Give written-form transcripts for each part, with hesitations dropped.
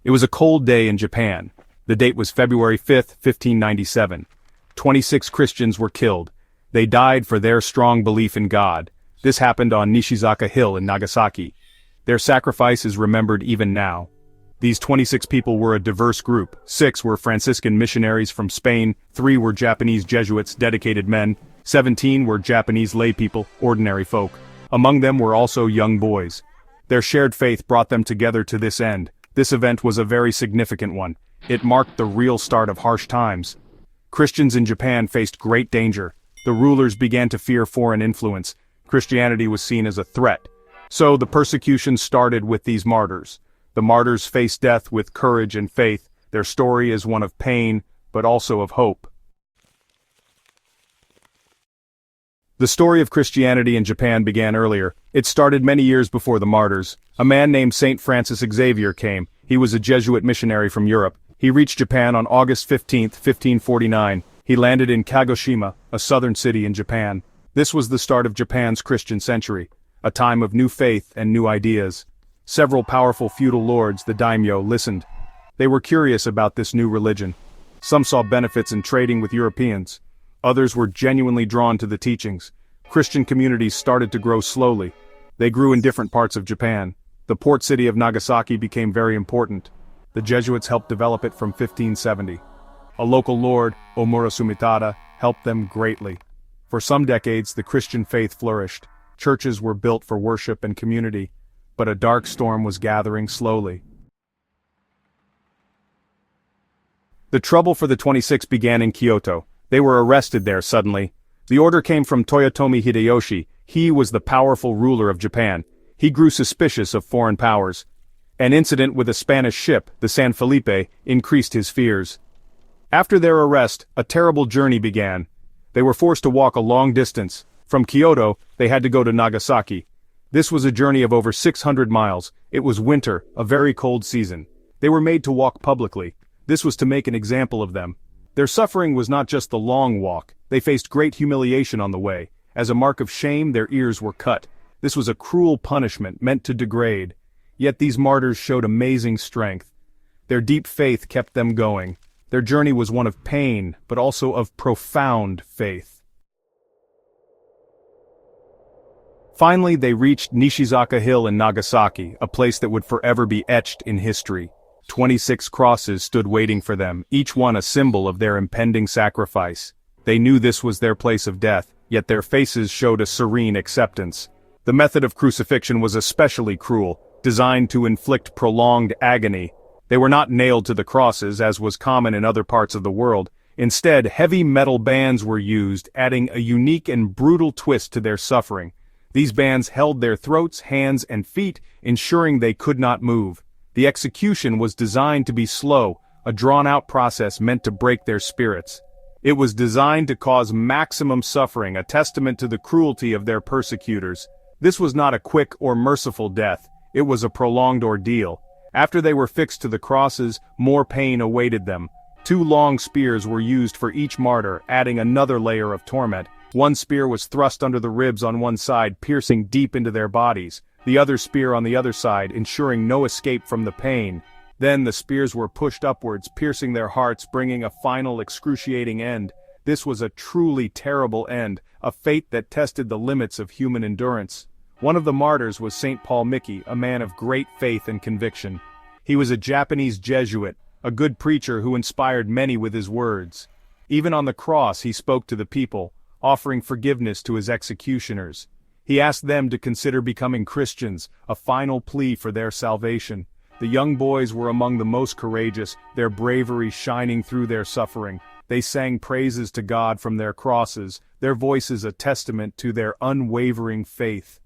It was a cold day in Japan. The date was February 5, 1597. 26 Christians were killed. They died for their strong belief in God. This happened on Nishizaka Hill in Nagasaki. Their sacrifice is remembered even now. These 26 people were a diverse group. 6 were Franciscan missionaries from Spain, 3 were Japanese Jesuits, dedicated men, 17 were Japanese laypeople, ordinary folk. Among them were also young boys. Their shared faith brought them together to this end. This event was a very significant one. It marked the real start of harsh times. Christians in Japan faced great danger. The rulers began to fear foreign influence. Christianity was seen as a threat. So the persecution started with these martyrs. The martyrs faced death with courage and faith. Their story is one of pain, but also of hope. The story of Christianity in Japan began earlier. It started many years before the martyrs. A man named St. Francis Xavier came. He was a Jesuit missionary from Europe. He reached Japan on August 15, 1549. He landed in Kagoshima, a southern city in Japan. This was the start of Japan's Christian century, a time of new faith and new ideas. Several powerful feudal lords, the daimyo, listened. They were curious about this new religion. Some saw benefits in trading with Europeans. Others were genuinely drawn to the teachings. Christian communities started to grow slowly. They grew in different parts of Japan. The port city of Nagasaki became very important. The Jesuits helped develop it from 1570. A local lord, Omura Sumitada, helped them greatly. For some decades, the Christian faith flourished. Churches were built for worship and community. But a dark storm was gathering slowly. The trouble for the 26 began in Kyoto. They were arrested there suddenly. The order came from Toyotomi Hideyoshi. He was the powerful ruler of Japan. He grew suspicious of foreign powers. An incident with a Spanish ship, the San Felipe, increased his fears. After their arrest, a terrible journey began. They were forced to walk a long distance. From Kyoto, they had to go to Nagasaki. This was a journey of over 600 miles. It was winter, a very cold season. They were made to walk publicly. This was to make an example of them. Their suffering was not just the long walk. They faced great humiliation on the way. As a mark of shame, their ears were cut. This was a cruel punishment meant to degrade. Yet these martyrs showed amazing strength. Their deep faith kept them going. Their journey was one of pain, but also of profound faith. Finally, they reached Nishizaka Hill in Nagasaki, a place that would forever be etched in history. 26 crosses stood waiting for them, each one a symbol of their impending sacrifice. They knew this was their place of death, yet their faces showed a serene acceptance. The method of crucifixion was especially cruel, designed to inflict prolonged agony. They were not nailed to the crosses, as was common in other parts of the world. Instead, heavy metal bands were used, adding a unique and brutal twist to their suffering. These bands held their throats, hands, and feet, ensuring they could not move. The execution was designed to be slow, a drawn-out process meant to break their spirits. It was designed to cause maximum suffering, a testament to the cruelty of their persecutors. This was not a quick or merciful death. It was a prolonged ordeal. After they were fixed to the crosses, more pain awaited them. 2 long spears were used for each martyr, adding another layer of torment. One spear was thrust under the ribs on one side, piercing deep into their bodies. The other spear on the other side, ensuring no escape from the pain. Then the spears were pushed upwards, piercing their hearts, bringing a final excruciating end. This was a truly terrible end, a fate that tested the limits of human endurance. One of the martyrs was St. Paul Miki, a man of great faith and conviction. He was a Japanese Jesuit, a good preacher who inspired many with his words. Even on the cross he spoke to the people, offering forgiveness to his executioners. He asked them to consider becoming Christians, a final plea for their salvation. The young boys were among the most courageous, their bravery shining through their suffering. They sang praises to God from their crosses, their voices a testament to their unwavering faith.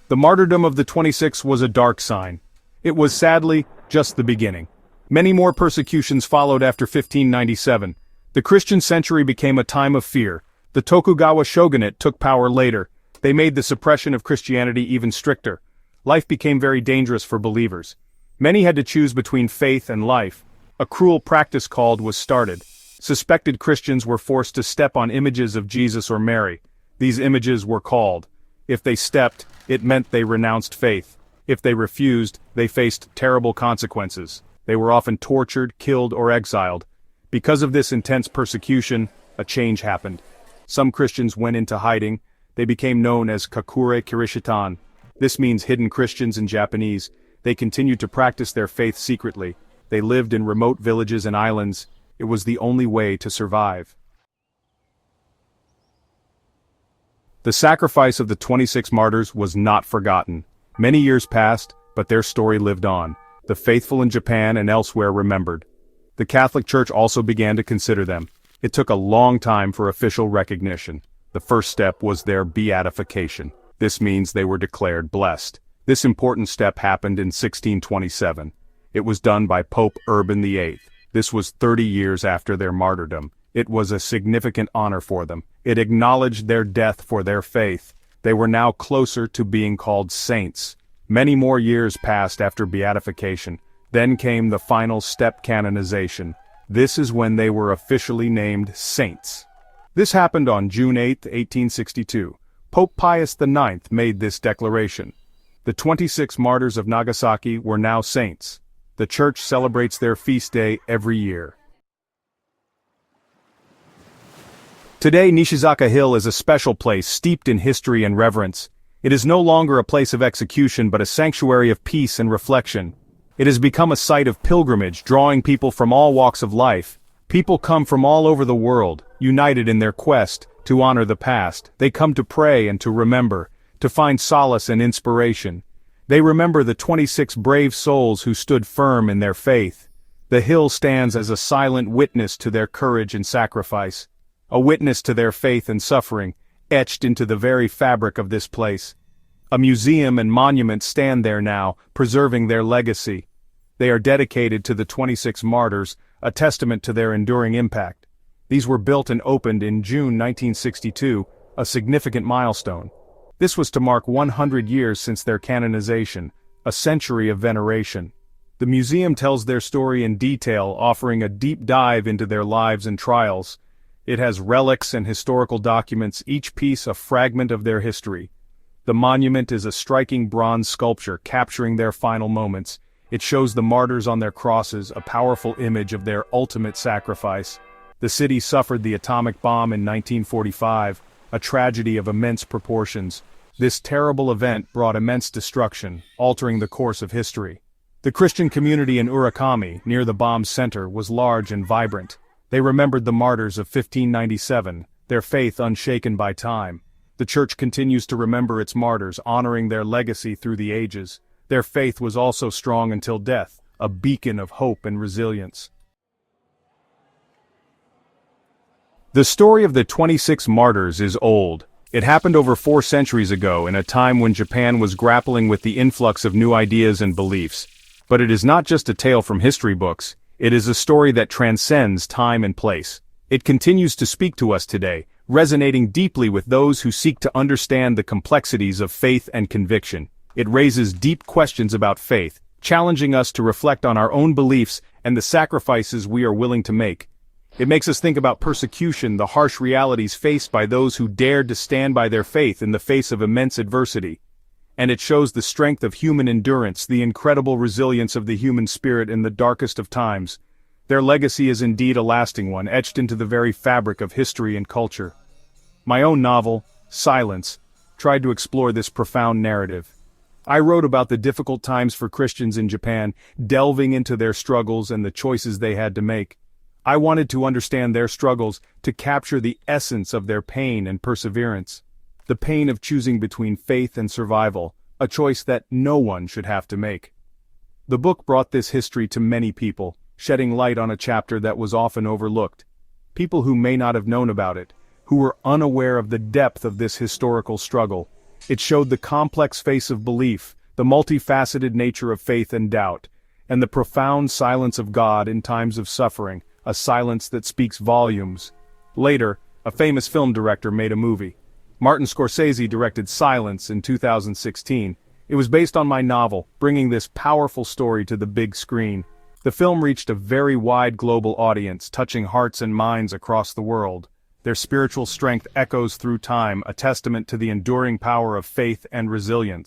The martyrdom of the 26 was a dark sign. It was sadly just the beginning. Many more persecutions followed after 1597. The Christian century became a time of fear. The Tokugawa shogunate took power later. They made the suppression of Christianity even stricter. Life became very dangerous for believers. Many had to choose between faith and life. A cruel practice called was started. Suspected Christians were forced to step on images of Jesus or Mary. These images were called. If they stepped, it meant they renounced faith. If they refused, they faced terrible consequences. They were often tortured, killed, or exiled. Because of this intense persecution, a change happened. Some Christians went into hiding. They became known as Kakure Kirishitan. This means hidden Christians in Japanese. They continued to practice their faith secretly. They lived in remote villages and islands. It was the only way to survive. The sacrifice of the 26 martyrs was not forgotten. Many years passed, but their story lived on. The faithful in Japan and elsewhere remembered. The Catholic Church also began to consider them. It took a long time for official recognition. The first step was their beatification. This means they were declared blessed. This important step happened in 1627. It was done by Pope Urban VIII. This was 30 years after their martyrdom. It was a significant honor for them. It acknowledged their death for their faith. They were now closer to being called saints. Many more years passed after beatification. Then came the final step, canonization. This is when they were officially named saints. This happened on June 8, 1862. Pope Pius IX made this declaration. The 26 martyrs of Nagasaki were now saints. The Church celebrates their feast day every year. Today, Nishizaka Hill is a special place steeped in history and reverence. It is no longer a place of execution but a sanctuary of peace and reflection. It has become a site of pilgrimage, drawing people from all walks of life. People come from all over the world, united in their quest to honor the past. They come to pray and to remember, to find solace and inspiration. They remember the 26 brave souls who stood firm in their faith. The hill stands as a silent witness to their courage and sacrifice, a witness to their faith and suffering, etched into the very fabric of this place. A museum and monument stand there now, preserving their legacy. They are dedicated to the 26 martyrs, a testament to their enduring impact. These were built and opened in June 1962, a significant milestone. This was to mark 100 years since their canonization, a century of veneration. The museum tells their story in detail, offering a deep dive into their lives and trials. It has relics and historical documents, each piece a fragment of their history. The monument is a striking bronze sculpture capturing their final moments. It shows the martyrs on their crosses, a powerful image of their ultimate sacrifice. The city suffered the atomic bomb in 1945, a tragedy of immense proportions. This terrible event brought immense destruction, altering the course of history. The Christian community in Urakami, near the bomb's center, was large and vibrant. They remembered the martyrs of 1597, their faith unshaken by time. The Church continues to remember its martyrs, honoring their legacy through the ages. Their faith was also strong until death, a beacon of hope and resilience. The story of the 26 martyrs is old. It happened over 4 centuries ago, in a time when Japan was grappling with the influx of new ideas and beliefs. But it is not just a tale from history books. It is a story that transcends time and place. It continues to speak to us today, resonating deeply with those who seek to understand the complexities of faith and conviction. It raises deep questions about faith, challenging us to reflect on our own beliefs and the sacrifices we are willing to make. It makes us think about persecution, the harsh realities faced by those who dared to stand by their faith in the face of immense adversity. And it shows the strength of human endurance, the incredible resilience of the human spirit in the darkest of times. Their legacy is indeed a lasting one, etched into the very fabric of history and culture. My own novel, Silence, tried to explore this profound narrative. I wrote about the difficult times for Christians in Japan, delving into their struggles and the choices they had to make. I wanted to understand their struggles, to capture the essence of their pain and perseverance. The pain of choosing between faith and survival, a choice that no one should have to make. The book brought this history to many people, shedding light on a chapter that was often overlooked. People who may not have known about it, who were unaware of the depth of this historical struggle. It showed the complex face of belief, the multifaceted nature of faith and doubt, and the profound silence of God in times of suffering, a silence that speaks volumes. Later, a famous film director made a movie. Martin Scorsese directed Silence in 2016. It was based on my novel, bringing this powerful story to the big screen. The film reached a very wide global audience, touching hearts and minds across the world. Their spiritual strength echoes through time, a testament to the enduring power of faith and resilience.